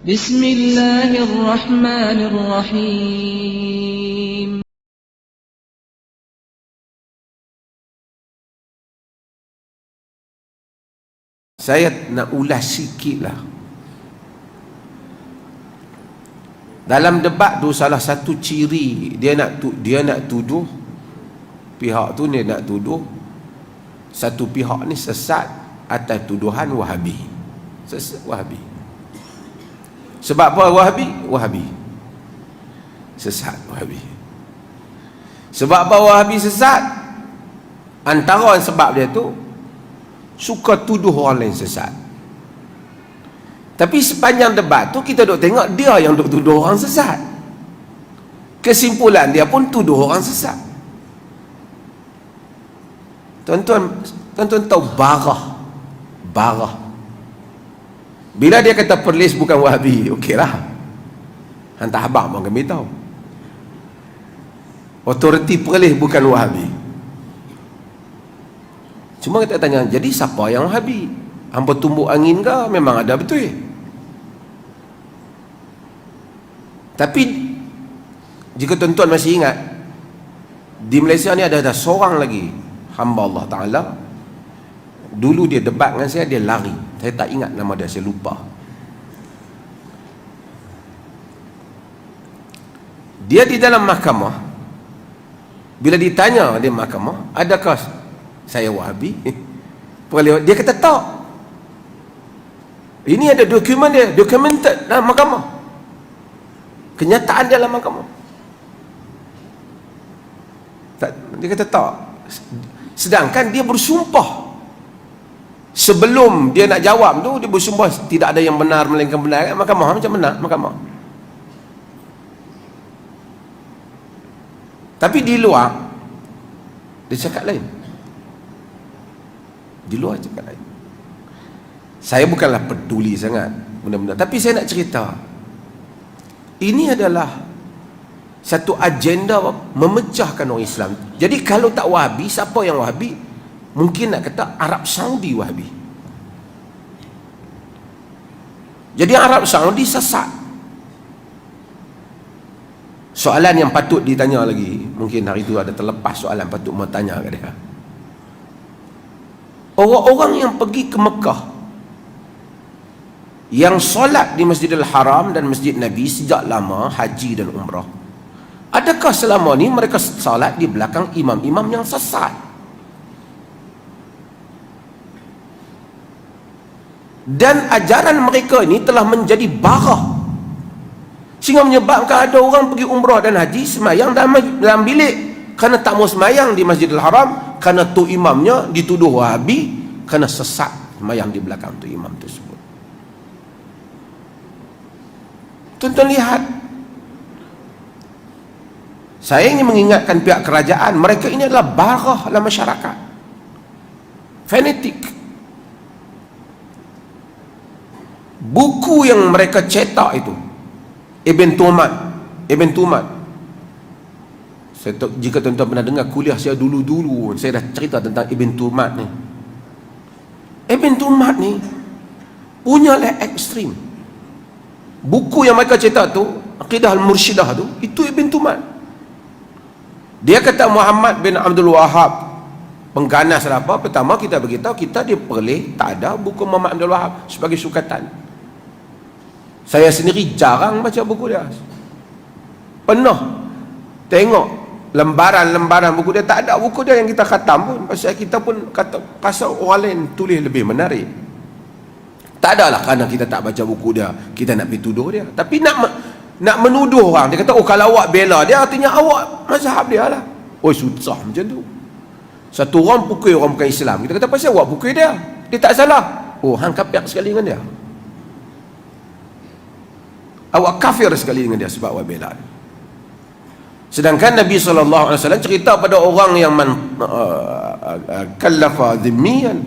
Bismillahirrahmanirrahim. Saya nak ulas sikit lah. Dalam debat tu salah satu ciri dia nak tuduh pihak tu, dia nak tuduh satu pihak ni sesat atas tuduhan Wahabi. Sesat Wahabi. Sebab apa Wahabi? Sesat Wahabi. Sebab apa Wahabi sesat? Antara sebab dia tu suka tuduh orang lain sesat. Tapi sepanjang debat tu kita duk tengok dia yang duk tuduh orang sesat. Kesimpulan dia pun tuduh orang sesat. Tuan-tuan tahu barah. Bila dia kata Perlis bukan Wahabi, okeylah. Hantar habang pun kami tahu. Otoriti Perlis bukan Wahabi. Cuma kita tanya, jadi siapa yang Wahabi? Hampa tumbuk angin ke? Memang ada betul. Tapi jika tuan-tuan masih ingat, di Malaysia ni ada seorang lagi hamba Allah Ta'ala. Dulu dia debat dengan saya, dia lari. Saya tak ingat nama dia, saya lupa. Dia di dalam mahkamah, bila ditanya di mahkamah, adakah saya Wahabi? Dia kata tak. Ini ada dokumen dia, documented dalam mahkamah. Kenyataan dalam mahkamah. Dia kata tak. Sedangkan dia bersumpah. Sebelum dia nak jawab tu, dia bersumpah tidak ada yang benar melainkan benar. Mahkamah macam benar, mahkamah. Tapi di luar dia cakap lain. Di luar cakap lain. Saya bukanlah peduli sangat benda-benda, tapi saya nak cerita. Ini adalah satu agenda memecahkan orang Islam. Jadi kalau tak Wahabi, siapa yang Wahabi? Mungkin nak kata Arab Saudi Wahabi. Jadi Arab Saudi sesat. Soalan yang patut ditanya lagi, mungkin hari itu ada terlepas soalan patut mau tanya ke dia. Orang-orang yang pergi ke Mekah, yang solat di Masjidil Haram dan Masjid Nabi sejak lama, haji dan umrah, adakah selama ni mereka solat di belakang imam-imam yang sesat? Dan ajaran mereka ini telah menjadi barah, sehingga menyebabkan ada orang pergi umrah dan haji semayang dalam bilik kerana tak mau semayang di Masjidil Haram, kerana tu imamnya dituduh Wahabi, kerana sesat semayang di belakang tu imam tersebut. Tuan-tuan lihat, saya ingin mengingatkan pihak kerajaan, mereka ini adalah barah dalam masyarakat, fanatik. Buku yang mereka cetak itu, Ibn Tumat. Jika tuan-tuan pernah dengar kuliah saya dulu-dulu, saya dah cerita tentang Ibn Tumat ni. Ibn Tumat ni punya lah ekstrim. Buku yang mereka cetak tu, Aqidah Al-Mursyidah tu, itu Ibn Tumat. Dia kata Muhammad bin Abdul Wahab pengganas lah apa. Pertama kita beritahu, kita di Perlis tak ada buku Muhammad Abdul Wahab sebagai sukatan. Saya sendiri jarang baca buku dia. Pernah tengok lembaran-lembaran buku dia, tak ada buku dia yang kita khatam pun. Pasal kita pun kata, pasal orang lain tulis lebih menarik. Tak adalah kerana kita tak baca buku dia kita nak pergi tuduh dia. Tapi nak menuduh orang, dia kata oh kalau awak bela dia, artinya awak mazhab dia lah. Oh susah macam tu. Satu orang pukul orang bukan Islam, kita kata pasal awak pukul dia, dia tak salah. Oh hang kafir sekali dengan dia, awak kafir sekali dengan dia sebab awak bela dia. Sedangkan Nabi SAW cerita pada orang yang kallafa dhimmiyan,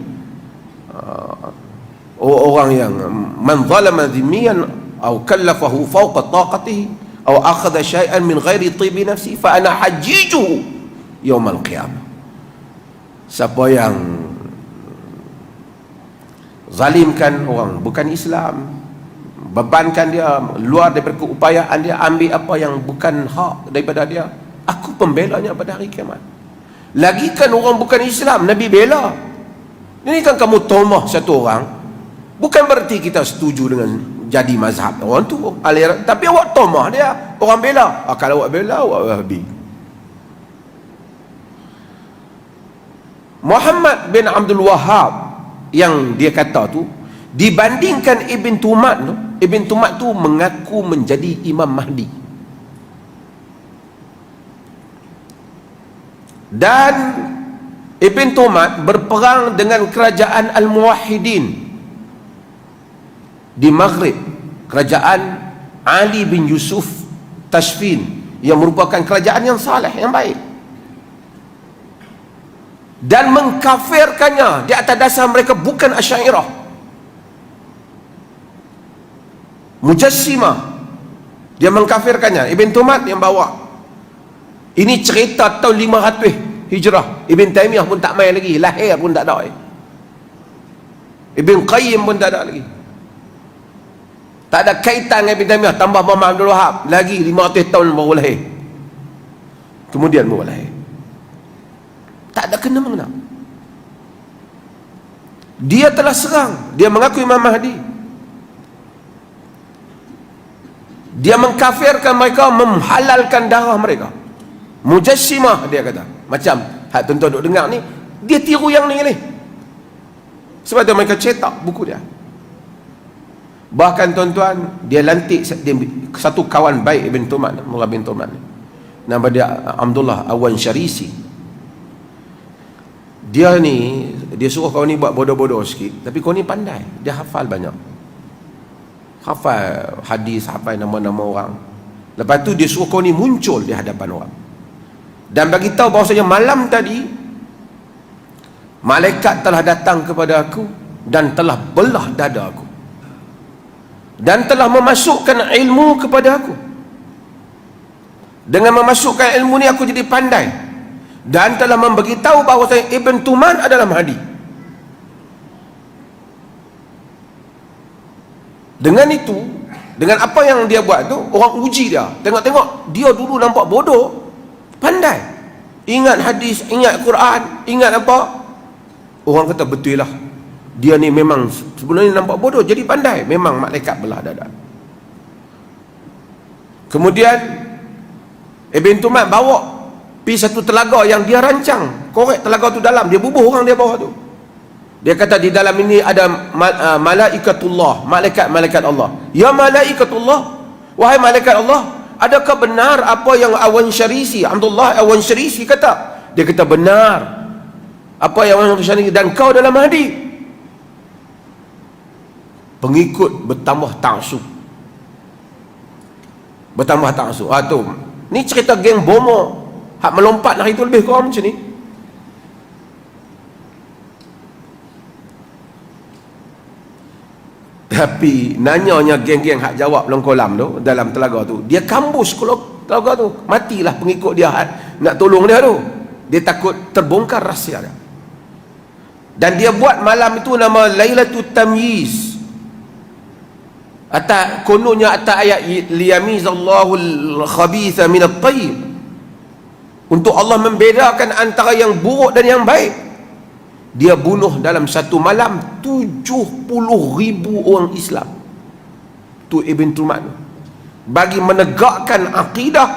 orang yang man zalama dhimmiyan atau kallafahu fawqa taqatihi atau akhadha syai'an min ghairi tibi nafsi fa ana hajjijuhu yaumal qiyamah. Siapa yang zalimkan orang bukan Islam, bebankan dia, luar daripada keupayaan dia, ambil apa yang bukan hak daripada dia, aku pembelanya pada hari kiamat. Lagi kan orang bukan Islam Nabi bela. Ini kan kamu tomah satu orang, bukan berarti kita setuju dengan jadi mazhab orang tu, aliran, tapi awak tomah dia, orang bela. Kalau awak bela, awak Wahabi. Muhammad bin Abdul Wahhab yang dia kata tu, dibandingkan Ibn Tumat tu, Ibn Tumat tu mengaku menjadi Imam Mahdi. Dan Ibn Tumat berperang dengan kerajaan Al-Muwahhidin di Maghrib, kerajaan Ali bin Yusuf Tashfin, yang merupakan kerajaan yang saleh, yang baik, dan mengkafirkannya di atas dasar mereka bukan Asy'ariyah, Mujassimah. Dia mengkafirkannya. Ibn Tumat yang bawa. Ini cerita tahun 500 Hijrah. Ibn Taymiyah pun tak main lagi, lahir pun tak ada. Ibn Qayyim pun tak ada lagi. Tak ada kaitan dengan Ibn Taymiyah. Tambah Muhammad Abdul Wahhab lagi 500 tahun baru lahir. Kemudian baru lahir. Tak ada kena-mengena. Dia telah serang, dia mengaku Imam Mahdi. Dia mengkafirkan mereka, menghalalkan darah mereka. Mujassimah dia kata. Macam hak tuan-tuan duk dengar ni, dia tiru yang ni. Sebab tu mereka cetak buku dia. Bahkan tuan-tuan, dia lantik satu kawan baik Ibn Tumat, Mullah bin Tumat, nama dia Abdullah Awan Syarisi. Dia ni, dia suruh kau ni buat bodoh-bodoh sikit, tapi kau ni pandai, dia hafal banyak, hafal hadis, hafal nama-nama orang. Lepas tu dia suruh kau ni muncul di hadapan orang dan bagi tahu bahawasanya malam tadi malaikat telah datang kepada aku dan telah belah dada aku dan telah memasukkan ilmu kepada aku. Dengan memasukkan ilmu ni aku jadi pandai, dan telah memberitahu bahawa Ibn Tuman adalah Mahdi. Dengan itu, dengan apa yang dia buat tu, orang uji dia. Tengok-tengok, dia dulu nampak bodoh, pandai, ingat hadis, ingat Quran, ingat apa. Orang kata betul lah, dia ni memang sebenarnya nampak bodoh jadi pandai. Memang malaikat belah dada. Kemudian Ibn Tuman bawa pergi satu telaga yang dia rancang, korek telaga tu dalam, dia bubuh orang dia bawah tu. Dia kata di dalam ini ada malaikatullah, malaikat-malaikat Allah. Ya malaikatullah, wahai malaikat Allah, adakah benar apa yang Awan Syarisi, Abdullah Awan Syarisi kata? Dia kata benar. Apa yang Awan Syarisi, dan kau adalah Mahdi. Pengikut bertambah ta'assub. Bertambah ta'assub. Tu. Ni cerita geng bomo hak melompat hari tu lebih kurang macam ni. Tapi nanyanya geng-geng hak jawab dalam kolam tu, dalam telaga tu, dia kambus kalau telaga tu, matilah pengikut dia nak tolong dia tu. Dia takut terbongkar rahsia dia. Dan dia buat malam itu nama Lailatul Tamyiz. Atas kononnya atas ayat liyamizallahu al-khabitha min at-tayyib, untuk Allah membedakan antara yang buruk dan yang baik. Dia bunuh dalam satu malam 70,000 orang Islam. Tu Ibn Tuman, bagi menegakkan akidah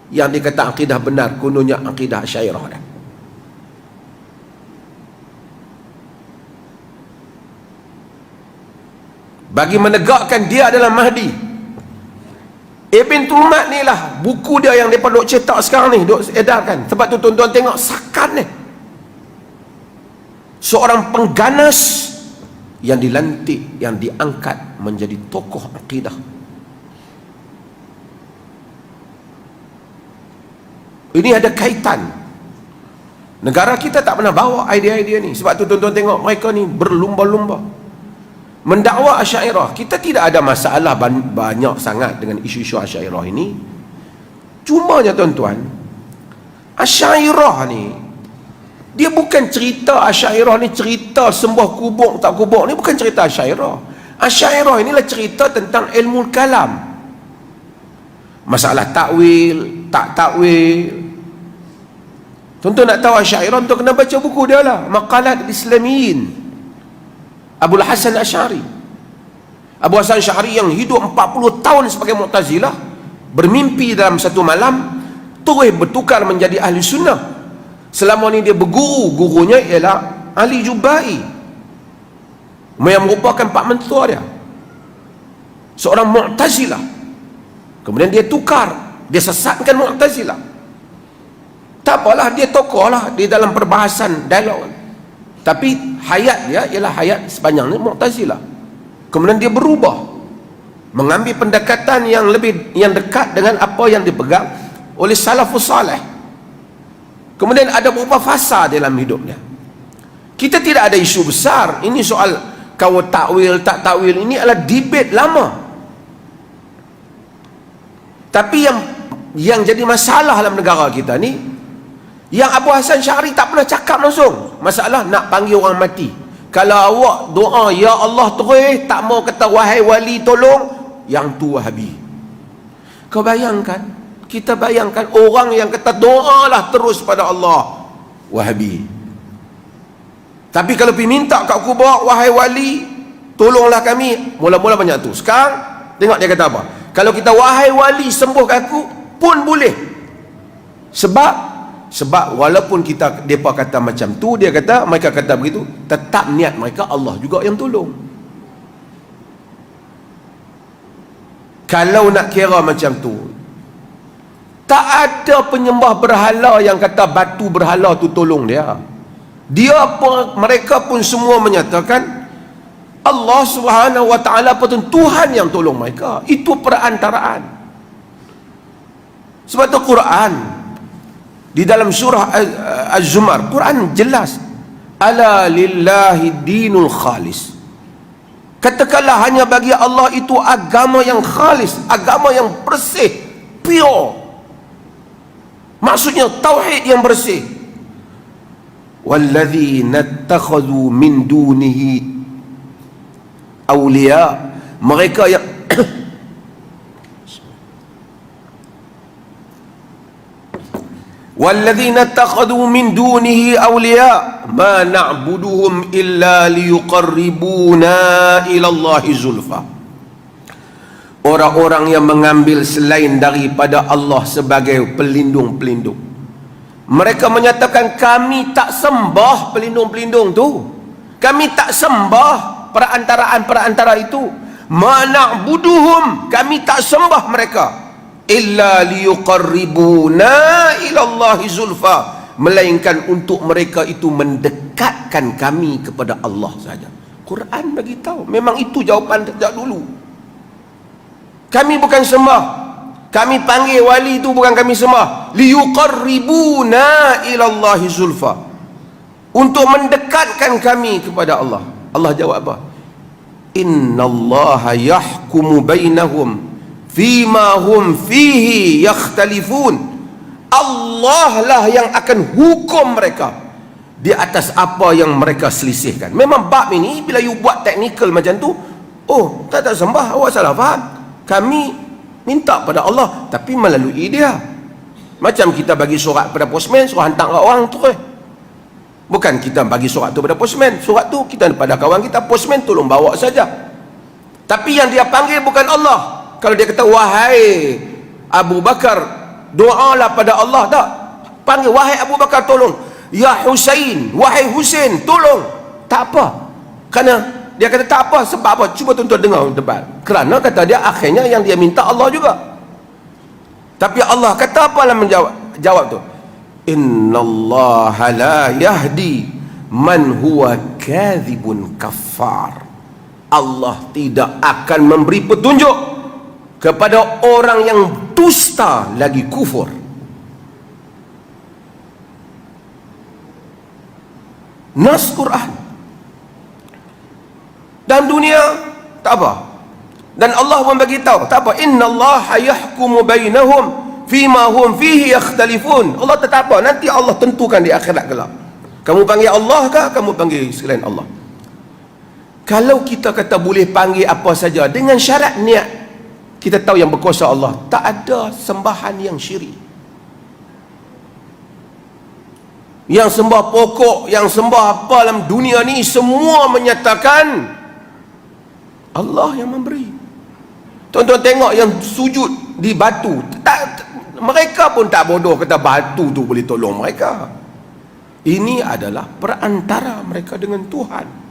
yang dikata akidah benar, kononnya akidah Asy'ariyah dah. Bagi menegakkan dia adalah Mahdi. Ibn Tumat ni lah buku dia yang mereka duk cetak sekarang ni, duk edarkan. Sebab tu tuan-tuan tengok sakan ni, seorang pengganas yang dilantik, yang diangkat menjadi tokoh akidah. Ini ada kaitan. Negara kita tak pernah bawa idea-idea ni. Sebab tu tuan-tuan tengok mereka ni berlumba-lumba mendakwa Asy'ariyah. Kita tidak ada masalah banyak sangat dengan isu-isu Asy'ariyah ini. Cumanya tuan-tuan, Asy'ariyah ni, dia bukan cerita Asy'ariyah ni cerita sembah kubur tak kubur ni, bukan cerita Asy'ariyah. Asy'ariyah inilah cerita tentang ilmu kalam. Masalah takwil, tak takwil. Tuan-tuan nak tahu Asy'ariyah, tuan kena baca buku dia lah, Maqalat Islamiyin, Abul Hasan Asy'ari. Abu Hasan Asy'ari yang hidup 40 tahun sebagai Mu'tazilah, bermimpi dalam satu malam terus bertukar menjadi ahli sunnah. Selama ni dia berguru, gurunya ialah Ali Jubai, yang merupakan pak mentua dia, seorang Mu'tazilah. Kemudian dia tukar, dia sesatkan Mu'tazilah. Tak apalah, dia tokoh lah di dalam perbahasan dialog, tapi hayat dia ialah hayat sepanjang ni Mu'tazilah. Kemudian dia berubah, mengambil pendekatan yang dekat dengan apa yang dipegang oleh salafus salih. Kemudian ada beberapa fasa dalam hidupnya. Kita tidak ada isu besar. Ini soal kau takwil tak takwil, ini adalah debate lama. Tapi yang jadi masalah dalam negara kita ni, yang Abu Hasan Asy'ari tak pernah cakap langsung masalah nak panggil orang mati. Kalau awak doa ya Allah terus, tak mau kata wahai wali tolong, yang tu Wahabi. Kau bayangkan, kita bayangkan orang yang kata doalah terus pada Allah, Wahabi. Tapi kalau pergi minta kat kubur, wahai wali tolonglah kami, mula-mula banyak tu. Sekarang tengok dia kata apa, kalau kita wahai wali sembuhkan aku pun boleh. Sebab walaupun mereka kata macam tu, mereka kata begitu, tetap niat mereka Allah juga yang tolong. Kalau nak kira macam tu, tak ada penyembah berhala yang kata batu berhala tu tolong dia. Mereka pun semua menyatakan Allah Subhanahu wa taala pun Tuhan yang tolong mereka. Itu perantaraan. Sebab tu Quran di dalam surah Az-Zumar, Quran jelas, ala lillahi dinul khalis. Katakanlah hanya bagi Allah itu agama yang khalis, agama yang bersih, pure. Maksudnya tauhid yang bersih. Walladzina ittakhadhu min dunihi awliya, mereka yang walladzina ittakhadhu min dunihi awliya ma na'buduhum illa liyuqarribuna ila Allahi zulfa. Orang-orang yang mengambil selain daripada Allah sebagai pelindung-pelindung, mereka menyatakan kami tak sembah pelindung-pelindung tu, kami tak sembah perantaraan-perantara itu. Ma na'buduhum, kami tak sembah mereka, illa liyuqarribuna ila Allahi zulfa, melainkan untuk mereka itu mendekatkan kami kepada Allah saja. Quran bagi tahu, memang itu jawapan sejak dulu. Kami bukan sembah, kami panggil wali itu bukan kami sembah, liyuqarribuna ila Allahi zulfa, untuk mendekatkan kami kepada Allah. Allah jawab apa? Innallaha yahkumu bainahum fima hum fihi yakhtalifun. Allah lah yang akan hukum mereka di atas apa yang mereka selisihkan. Memang bab ini bila you buat teknikal macam tu, oh tak sembah, awak salah faham. Kami minta pada Allah tapi melalui dia. Macam kita bagi surat pada postman, suruh hantar orang tu. Bukan kita bagi surat tu pada postman, surat tu kita pada kawan kita, postman tolong bawa saja. Tapi yang dia panggil bukan Allah. Kalau dia kata wahai Abu Bakar doalah pada Allah, tak panggil wahai Abu Bakar tolong, ya Husain, wahai Husain tolong, tak apa. Kerana dia kata tak apa, sebab apa? Cuba tuan-tuan dengar debat. Kerana kata dia akhirnya yang dia minta Allah juga. Tapi Allah kata apa dalam menjawab tu? Innallaha la yahdi man huwa kadhibun kafar. Allah tidak akan memberi petunjuk kepada orang yang dusta lagi kufur. Nas Quran. Dan dunia tak apa. Dan Allah pun bagi tahu, tak apa, innallaha yahkumu bainahum fima hum fihi yakhtalifun. Allah tak apa, nanti Allah tentukan di akhirat kelak. Kamu panggil Allah kah, kamu panggil selain Allah. Kalau kita kata boleh panggil apa saja dengan syarat niat, kita tahu yang berkuasa Allah, tak ada sembahan yang syirik. Yang sembah pokok, yang sembah apa dalam dunia ni, semua menyatakan Allah yang memberi. Tuan-tuan tengok yang sujud di batu, mereka pun tak bodoh kata batu tu boleh tolong mereka. Ini adalah perantara mereka dengan Tuhan.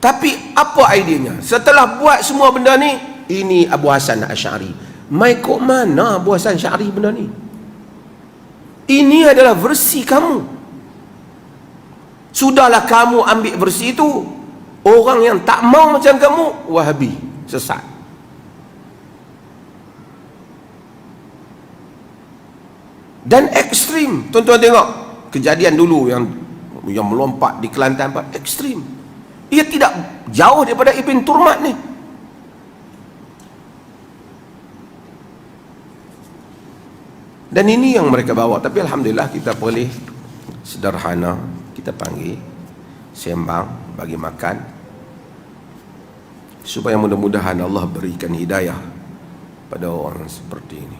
Tapi apa idenya? Setelah buat semua benda ni, ini Abu Hasan Asy'ari. Mai kok mana Abu Hasan Asy'ari benda ni? Ini adalah versi kamu. Sudahlah kamu ambil versi itu. Orang yang tak mau macam kamu, Wahabi, sesat. Dan ekstrim. Tuan-tuan tengok kejadian dulu yang melompat di Kelantan, ekstrim. Ia tidak jauh daripada Ibn Turmat ni. Dan ini yang mereka bawa. Tapi alhamdulillah kita boleh sederhana, kita panggil, sembang, bagi makan, supaya mudah-mudahan Allah berikan hidayah pada orang seperti ini.